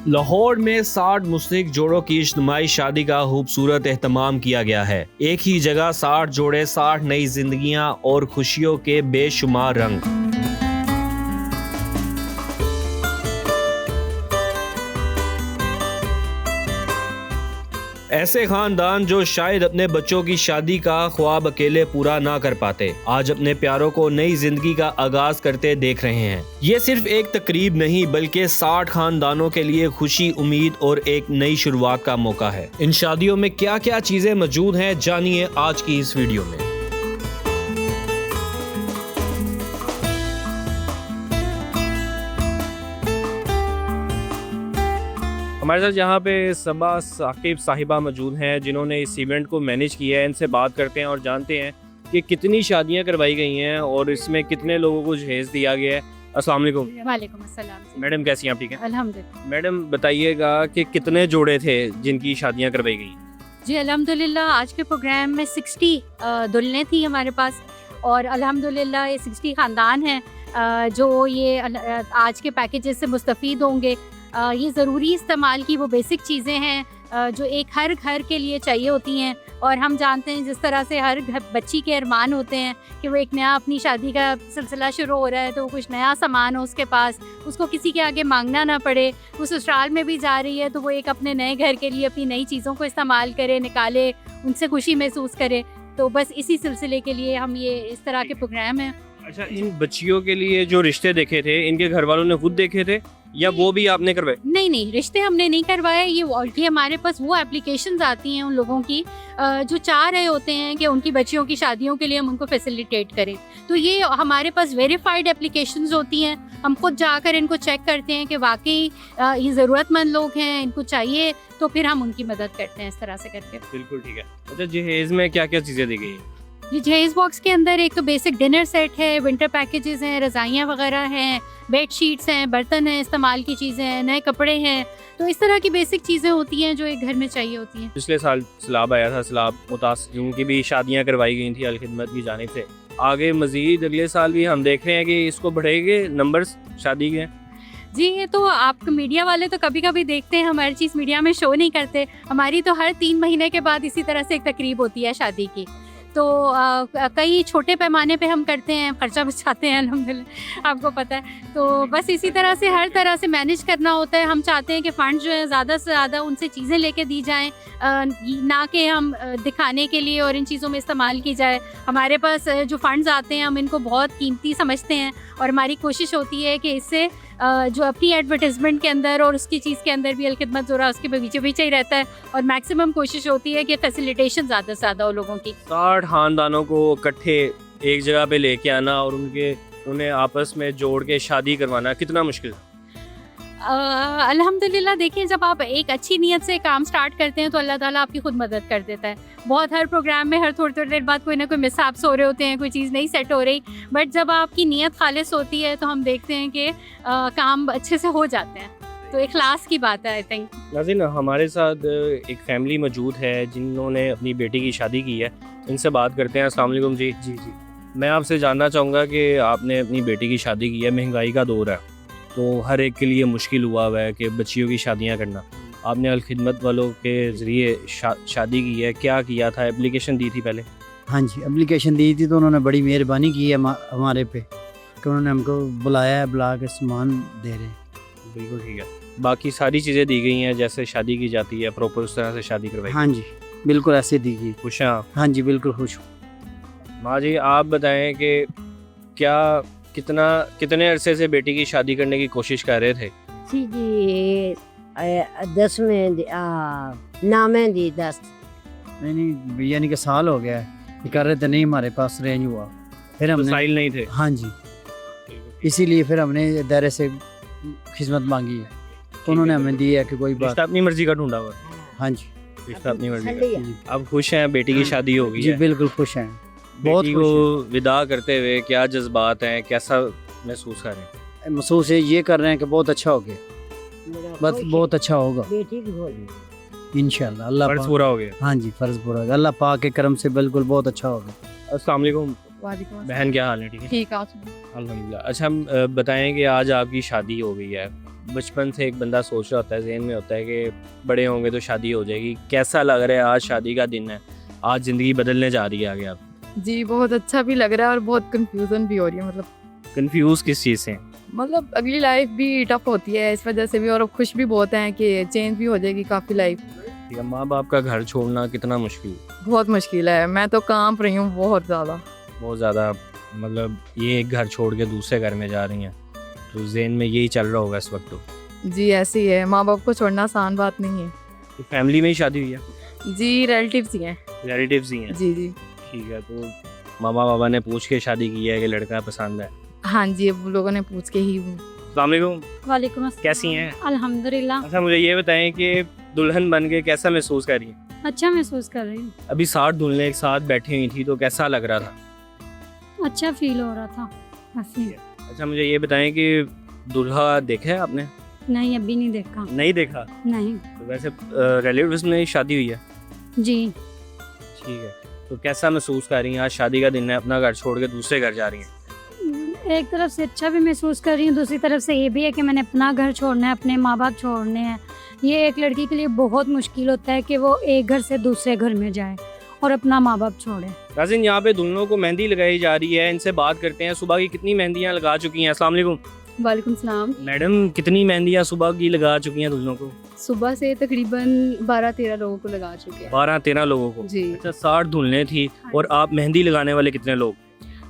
लाहौर में 60 मुस्लिक जोड़ों की इज्तिमाई शादी का खूबसूरत एहतमाम किया गया है। एक ही जगह 60 जोड़े, 60 नई जिंदगियां और खुशियों के बेशुमार रंग। ऐसे खानदान जो शायद अपने बच्चों की शादी का ख्वाब अकेले पूरा ना कर पाते, आज अपने प्यारों को नई जिंदगी का आगाज करते देख रहे हैं। ये सिर्फ एक तकरीब नहीं बल्कि 60 खानदानों के लिए खुशी, उम्मीद और एक नई शुरुआत का मौका है। इन शादियों में क्या क्या चीजें मौजूद हैं, जानिए आज की इस वीडियो में। हमारे साथ यहाँ पे सबा साकिब साहिबा मौजूद हैं जिन्होंने इस इवेंट को मैनेज किया है। इनसे बात करते हैं और जानते हैं कि कितनी शादियाँ करवाई गई हैं और इसमें कितने लोगों को जहेज़ दिया गया है। अस्सलाम वालेकुम। वालेकुम अस्सलाम। मैडम कैसी हैं आप? ठीक है अल्हम्दुलिल्लाह। मैडम बताइएगा कि कितने जोड़े थे जिनकी शादियाँ करवाई गई? जी अल्हम्दुलिल्लाह, आज के प्रोग्राम में 60 दुल्हनें थी हमारे पास और अल्हम्दुलिल्लाह ये 60 ख़ानदान हैं जो ये आज के पैकेजेस से मुस्तफ़ीद होंगे। ये ज़रूरी इस्तेमाल की वो बेसिक चीज़ें हैं जो एक हर घर के लिए चाहिए होती हैं। और हम जानते हैं जिस तरह से हर बच्ची के अरमान होते हैं कि वो एक नया अपनी शादी का सिलसिला शुरू हो रहा है तो कुछ नया सामान हो उसके पास, उसको किसी के आगे मांगना ना पड़े। वो ससुराल में भी जा रही है तो वो एक अपने नए घर के लिए अपनी नई चीज़ों को इस्तेमाल करे, निकाले, उनसे खुशी महसूस करे। तो बस इसी सिलसिले के लिए हम ये इस तरह के प्रोग्राम हैं। अच्छा, इन बच्चियों के लिए जो रिश्ते देखे थे इनके घर वालों ने खुद देखे थे या वो भी आपने करवाए? नहीं, रिश्ते हमने नहीं करवाए। ये हमारे पास वो एप्लीकेशंस आती हैं उन लोगों की जो चाह रहे होते हैं कि उनकी बच्चियों की शादियों के लिए हम उनको फैसिलिटेट करें। तो ये हमारे पास वेरीफाइड एप्लीकेशंस होती हैं। हम खुद जाकर इनको चेक करते हैं कि वाकई ये ज़रूरतमंद लोग हैं, इनको चाहिए, तो फिर हम उनकी मदद करते हैं इस तरह से करके। बिल्कुल ठीक है। अच्छा, जहेज़ में क्या क्या चीज़ें दी गई हैं? ये जहेज़ बॉक्स के अंदर एक तो बेसिक डिनर सेट है, विंटर पैकेजेस हैं, रज़ाइयाँ वगैरह हैं, बेड शीट्स हैं, बर्तन हैं, इस्तेमाल की चीज़ें हैं, नए कपड़े हैं। तो इस तरह की बेसिक चीज़ें होती हैं जो एक घर में चाहिए होती हैं। पिछले साल सैलाब आया था, सैलाब मुतासिरों की भी शादियाँ करवाई गई थी अल-खिदमत की जानिब से। आगे मज़ीद अगले साल भी हम देख रहे हैं कि इसको बढ़ेंगे नंबर्स शादी के। जी, ये तो आप मीडिया वाले तो कभी कभी देखते हैं, हम हर चीज़ मीडिया में शो नहीं करते। हमारी तो हर 3 महीने के बाद इसी तरह से एक तकरीब होती है शादी की। तो कई छोटे पैमाने पे हम करते हैं, खर्चा बचाते हैं अल्हम्दुलिल्लाह, आपको पता है। तो बस इसी तरह से हर तरह से मैनेज करना होता है। हम चाहते हैं कि फ़ंड जो है ज़्यादा से ज़्यादा उनसे चीज़ें लेके दी जाएं, ना कि हम दिखाने के लिए और इन चीज़ों में इस्तेमाल की जाए। हमारे पास जो फ़ंड्स आते हैं हम इनको बहुत कीमती समझते हैं और हमारी कोशिश होती है कि इससे जो अपनी एडवर्टाइजमेंट के अंदर और उसकी चीज़ के अंदर भी अल-खिदमत ज़रा उसके पीछे पीछे ही रहता है और मैक्सिमम कोशिश होती है कि फैसिलिटेशन ज़्यादा से ज़्यादा हो लोगों की। 60 खानदानों को इकट्ठे एक जगह पे लेके आना और उन्हें आपस में जोड़ के शादी करवाना कितना मुश्किल है? अल्हम्दुलिल्लाह, देखिए जब आप एक अच्छी नीयत से काम स्टार्ट करते हैं तो अल्लाह ताला आपकी खुद मदद कर देता है। बहुत हर प्रोग्राम में हर थोड़ी थोड़ी देर बाद कोई ना कोई मिसहैप्स हो रहे होते हैं, कोई चीज़ नहीं सेट हो रही, बट जब आपकी नीयत खालिस होती है तो हम देखते हैं कि काम अच्छे से हो जाते हैं। तो इखलास की बात है आई थिंक। नाज़रीन, हमारे साथ एक फैमिली मौजूद है जिन्होंने अपनी बेटी की शादी की है। इनसे बात करते हैं। अस्सलाम वालेकुम जी। जी। मैं आपसे जानना चाहूँगा कि आपने अपनी बेटी की शादी की है, महंगाई का दौर है तो हर एक के लिए मुश्किल हुआ है कि बच्चियों की शादियां करना। आपने अल-खिदमत वालों के ज़रिए शादी की है, क्या किया था? एप्लीकेशन दी थी पहले? हाँ जी, एप्लीकेशन दी थी तो उन्होंने बड़ी मेहरबानी की है हमारे पे कि उन्होंने हमको बुलाया है, बुला के सामान दे रहे हैं। बिल्कुल ठीक है। बाकी सारी चीज़ें दी गई हैं जैसे शादी की जाती है, प्रॉपर उस तरह से शादी करवाई? हाँ जी, बिल्कुल ऐसे दी गई। खुश हैं आप? हाँ जी, बिल्कुल खुश हूँ। माँ जी, आप बताएं कि कितने अरसे से बेटी की शादी करने की कोशिश कर रहे थे? जी 10 में नामे दी 10। नहीं, यानी कि साल हो गया है कर रहे थे, नहीं हमारे पास रेंज हुआ, फिर हमने साइल नहीं थे। हाँ जी, इसीलिए फिर हमने दायरे से खिदमत मांगी है, उन्होंने हमें दी है कि कोई बात। रिश्ता अपनी मर्जी का ढूंढा हुआ? हाँ जी, रिश्ता अपनी मर्जी का। अब खुश हैं, बेटी की शादी हो गई जी है? बिल्कुल खुश हैं, बहुत बेटी खुश को विदा करते हुए क्या जज्बात हैं, कैसा महसूस कर रहे हैं? हैं। महसूस ये कर रहे हैं कि बहुत अच्छा हो गया, बस बहुत अच्छा होगा बेटी की होगी इंशाल्लाह। अल्लाह फर्ज पूरा हो गया। हाँ जी, फर्ज पूरा होगा, अल्लाह पाक के करम से बिल्कुल बहुत अच्छा होगा। अस्सलाम वालेकुम वालेकुम बहन, क्या हाल है? ठीक है, ठीक है। अल्हम्दुलिल्लाह। अच्छा, हम बताएं कि आज आपकी शादी हो गई है, बचपन से एक बंदा सोच रहा होता है, जहन में होता है कि बड़े होंगे तो शादी हो जाएगी, कैसा लग रहा है आज शादी का दिन है, आज ज़िंदगी बदलने जा रही है आगे आप? जी बहुत अच्छा भी लग रहा है और बहुत कंफ्यूजन भी हो रही है। कंफ्यूज किस चीज़ से? मतलब अगली लाइफ भी टफ होती है इस वजह से भी, और खुश भी बहुत हैं कि चेंज भी हो जाएगी काफ़ी लाइफ। या माँ बाप का घर छोड़ना कितना मुश्किल? बहुत मुश्किल है, मैं तो कांप रही हूँ बहुत ज़्यादा। बहुत ज़्यादा, मतलब ये एक घर छोड़ के दूसरे घर में जा रही हैं, तो जहन में यही चल रहा होगा इस वक्त तो। जी ऐसे ही है, माँ बाप को छोड़ना आसान बात नहीं है। तो फैमिली में ही शादी हुई है? जी रिलेटिव्स ही हैं। रिलेटिव्स ही हैं? जी जी ठीक है, तो मामा बाबा ने पूछ के शादी की है कि लड़का पसंद है? हाँ जी, अब लोगों ने पूछ के ही। अस्सलाम वालेकुम, वालेकुम अस्सलाम। कैसी हैं? अल्हम्दुलिल्लाह अच्छा मुझे ये बताएं कि दुल्हन बन के कैसा महसूस कर रही हैं? अच्छा महसूस कर रही हूँ, अभी 60 दुल्हनें एक साथ बैठी हुई थी तो कैसा लग रहा था? अच्छा फील हो रहा था काफी। अच्छा मुझे ये बताएं कि दूल्हा देखा है आपने? नहीं अभी नहीं देखा। नहीं देखा? नहीं। तो वैसे रिलेटिव्स में ही शादी हुई है? जी ठीक है, तो कैसा महसूस कर रही हैं? आज शादी का दिन है, अपना घर छोड़ के दूसरे घर जा रही हैं। एक तरफ से अच्छा भी महसूस कर रही हूँ, दूसरी तरफ से ये भी है कि मैंने अपना घर छोड़ना है, अपने माँ बाप छोड़ने हैं। ये एक लड़की के लिए बहुत मुश्किल होता है कि वो एक घर से दूसरे घर में जाए और अपना माँ बाप छोड़े। नाज़रीन यहाँ पे दुल्हनों को मेहंदी लगाई जा रही है, इनसे बात करते हैं। सुबह की कितनी मेहंदियाँ लगा चुकी हैं? अस्सलाम वालेकुम वालेकुम सलाम। मैडम, कितनी मेहंदियाँ सुबह की लगा चुकी हैं दुल्हनों को? सुबह से तकरीबन 12-13 लोगों को लगा चुके हैं। 12-13 लोगों को? जी। अच्छा 60 दुल्हनें थी, और आप मेहंदी लगाने वाले कितने लोग?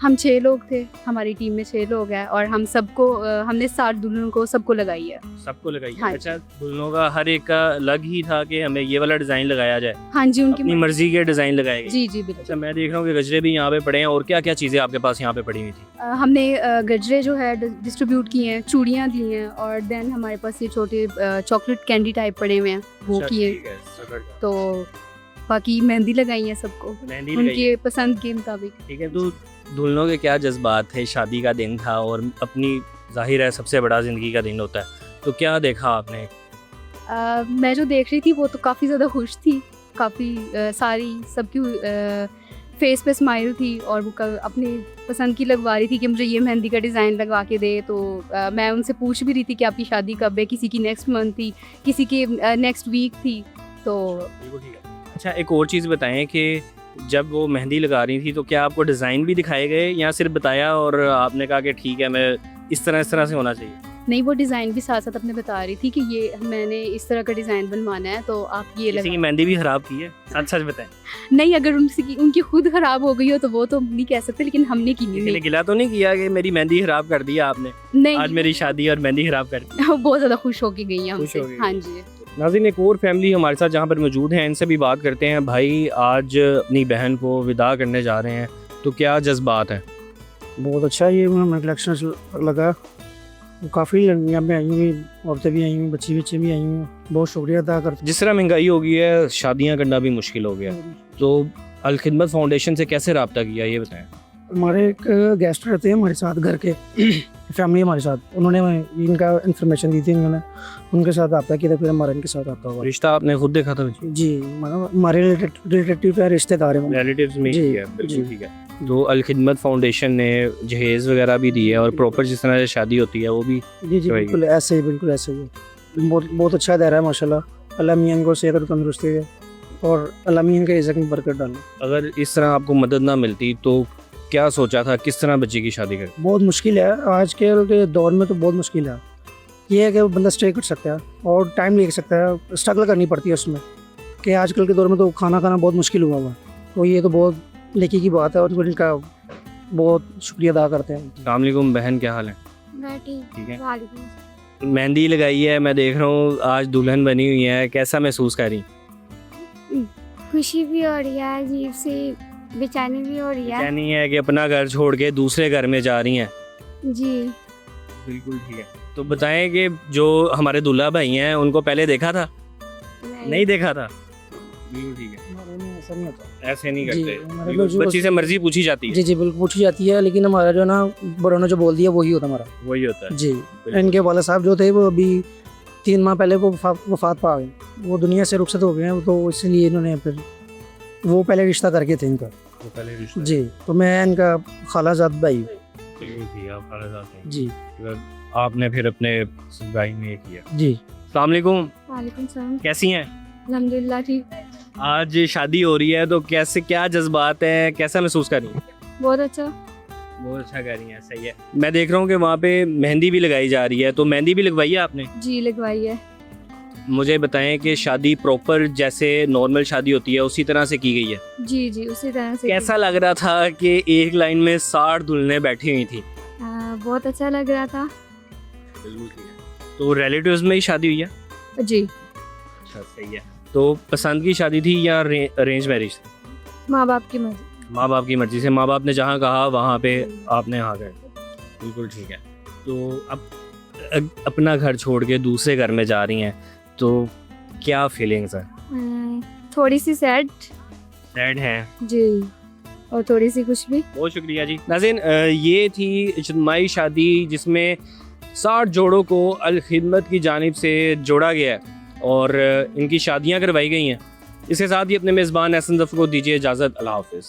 हम 6 लोग थे, हमारी टीम में 6 लोग हैं और हम सबको हमने 60 दुल्हनों को सबको लगाई है। सबको लगाई? हाँ। अच्छा दुल्हनों का हर एक का अलग ही था कि हमें ये वाला डिज़ाइन लगाया जाए? हाँ जी, उनकी अपनी मर्जी के डिज़ाइन लगाए गए? जी जी बिल्कुल। अच्छा मैं देख रहा हूँ कि गजरे भी यहाँ पे पड़े हैं, और क्या क्या चीज़ें आपके पास यहाँ पे पड़ी हुई थी? हमने गजरे जो है डिस्ट्रीब्यूट किए हैं, चूड़ियाँ दी हैं, और देन हमारे पास ये छोटे चॉकलेट कैंडी टाइप पड़े हुए हैं, वो अच्छा, किए। ठीक है, सफर का। तो बाकी मेहंदी लगाई है सबको मेहंदी लगाई? उनके पसंद के मुताबिक। ठीक है, तो दुल्हनों के क्या जज्बात थे? शादी का दिन था और अपनी जाहिर है सबसे बड़ा ज़िंदगी का दिन होता है, तो क्या देखा आपने? मैं जो देख रही थी वो तो काफ़ी ज़्यादा खुश थी, काफ़ी सारी सबकी फेस पे स्माइल थी, और वो अपनी पसंद की लगवा रही थी कि मुझे ये मेहंदी का डिज़ाइन लगवा के दे। तो मैं उनसे पूछ भी रही थी कि आपकी शादी कब है, किसी की नेक्स्ट मंथ थी, किसी की नेक्स्ट वीक थी। तो बिल्कुल ठीक है। अच्छा एक और चीज़ बताएं कि जब वो मेहंदी लगा रही थी तो क्या आपको डिज़ाइन भी दिखाए गए, या सिर्फ बताया और आपने कहा कि ठीक है मैं इस तरह से होना चाहिए? नहीं, वो डिज़ाइन भी साथ साथ अपने बता रही थी कि ये मैंने इस तरह का डिज़ाइन बनवाना है, तो आप ये किसी की लगा। मेहंदी भी खराब की है? सच सच बताएं। नहीं, अगर उनकी खुद ख़राब हो गई हो तो वो तो नहीं कह सकते, लेकिन हमने की किसी ने नहीं। गिला तो नहीं किया कि मेरी मेहंदी खराब कर दी आपने? नहीं, आज मेरी शादी और मेहंदी खराब कर दी? वो बहुत ज़्यादा खुश होके गई हैं खुश हमसे। हो गई। हाँ जी। नाज़रीन एक और फैमिली हमारे साथ जहाँ पर मौजूद है, इनसे भी बात करते हैं। भाई आज अपनी बहन को विदा करने जा रहे हैं, तो क्या जज्बात हैं? बहुत अच्छा ये हमें कलेक्शन लगा, काफ़ी लड़कियाँ भी आई हुई, औरतें भी आई हुई, बच्चे भी आई हुई, बहुत शुक्रिया अदा करते जिस तरह महंगाई हो गई है, शादियाँ करना भी मुश्किल हो गया, तो अल खिदमत फाउंडेशन से कैसे रब्ता किया ये बताएं? हमारे एक गेस्ट रहते हैं हमारे साथ, घर के फैमिली हमारे साथ, उन्होंने हमें इनका इन्फॉर्मेशन दी थी, उन्होंने उनके साथ रब्ता किया था, फिर हमारा इनके साथ रब्ता हुआ। रिश्ता आपने खुद देखा था? जी मतलब हमारे रिलेटिव है, रिश्तेदार हैं। रिलेटिव्स में ही जी, किया, बिल्कुल जी। ठीक है। तो अल खिदमत फाउंडेशन ने जहेज़ वगैरह भी दी है, और प्रॉपर जिस तरह से शादी होती है वो भी जी जी करवाई बिल्कुल ऐसे ही, बिल्कुल ऐसे ही। बहुत अच्छा दायरा है माशाल्लाह। अल्लाह मियां इनको सेहत और तंदुरुस्ती है, और अल्लाह मियां इनके रिज़्क़ में बरकत डाले। अगर इस तरह आपको मदद ना मिलती तो क्या सोचा था, किस तरह बच्चे की शादी करें? बहुत मुश्किल है आज के दौर में, तो बहुत मुश्किल है। ये है कि बंदा स्टे कर सकता है और टाइम ले सकता है, स्ट्रगल करनी पड़ती है उसमें, कि आजकल के दौर में तो खाना खाना बहुत मुश्किल हुआ हुआ है। तो ये तो बहुत लेकी की बात है, और इनका बहुत शुक्रिया अदा करते हैं। अस्सलाम वालेकुम बहन, क्या हाल है? मैं ठीक है। वालेकुम। मेहंदी लगाई है, मैं देख रहा हूँ आज दुल्हन बनी हुई है, कैसा महसूस कर रही? खुशी भी हो रही है, अजीब सी बेचैनी भी हो रही है। कहनी है कि अपना घर छोड़ के दूसरे घर में जा रही हैं? जी बिल्कुल ठीक है। तो बताएं कि जो हमारे दूल्हा भाई हैं उनको पहले देखा था? नहीं देखा था? बिल्कुल ठीक है, हमारे में ऐसा नहीं होता। ऐसे नहीं जी, करते। हमारे बिल्कुल, लोग जो बच्ची से मर्जी पूछी जाती है। जी जी बिल्कुल पूछी जाती है, लेकिन हमारा जो ना बड़ों ने जो बोल दिया वही होता हमारा। वही होता है। जी बिल्कुल। इनके वाला साहब जो थे वो अभी 3 माह पहले वो वफात पा गए, वो दुनिया से रुखसत हो गए हैं, तो इसलिए इन्होंने फिर वो पहले रिश्ता करके थे इनका। वो पहले रिश्ता। जी तो मैं इनका खालाजाद भाई। बिल्कुल ठीक है, आप खाला जाते हैं। जी आपने फिर अपने सगाई में ये किया। जी। अस्सलाम वालेकुम, वालेकुम सलाम। कैसी हैं? अल्हम्दुलिल्लाह ठीक। आज शादी हो रही है तो कैसे, क्या जज्बात हैं, कैसा महसूस कर रही हैं? बहुत अच्छा। बहुत अच्छा कर रही हैं, सही है। मैं देख रहा हूँ कि वहाँ पे मेहंदी भी लगाई जा रही है, तो मेहंदी भी लगवाई है आपने? जी लगवाई है। मुझे बताएं कि शादी प्रॉपर जैसे नॉर्मल शादी होती है उसी तरह से की गई है? जी जी उसी तरह से। कैसा लग रहा था कि एक लाइन में 60 दुल्हनें बैठी हुई थी? बहुत अच्छा लग रहा था। तो रिलेटिव्स में ही शादी हुई है? जी। अच्छा, सही है। तो पसंद की शादी थी या अरेंज मैरिज? माँ बाप की मर्जी। माँ बाप की मर्जी से, माँ बाप ने जहाँ कहा वहाँ पे आपने हाँ कर। बिल्कुल ठीक है। तो अब अपना घर छोड़ के दूसरे घर में जा रही हैं, तो क्या फीलिंग्स है? थोड़ी सी सैड। सैड है जी, और थोड़ी सी खुश भी। बहुत शुक्रिया जी। नाज़रीन, ये थी इज्तिमाई शादी जिसमें 60 जोड़ों को अल खिदमत की जानिब से जोड़ा गया है और इनकी शादियाँ करवाई गई हैं। इसके साथ ही अपने मेज़बान एहसन ज़फ़र को दीजिए इजाज़त। अल्लाह हाफ़िज़।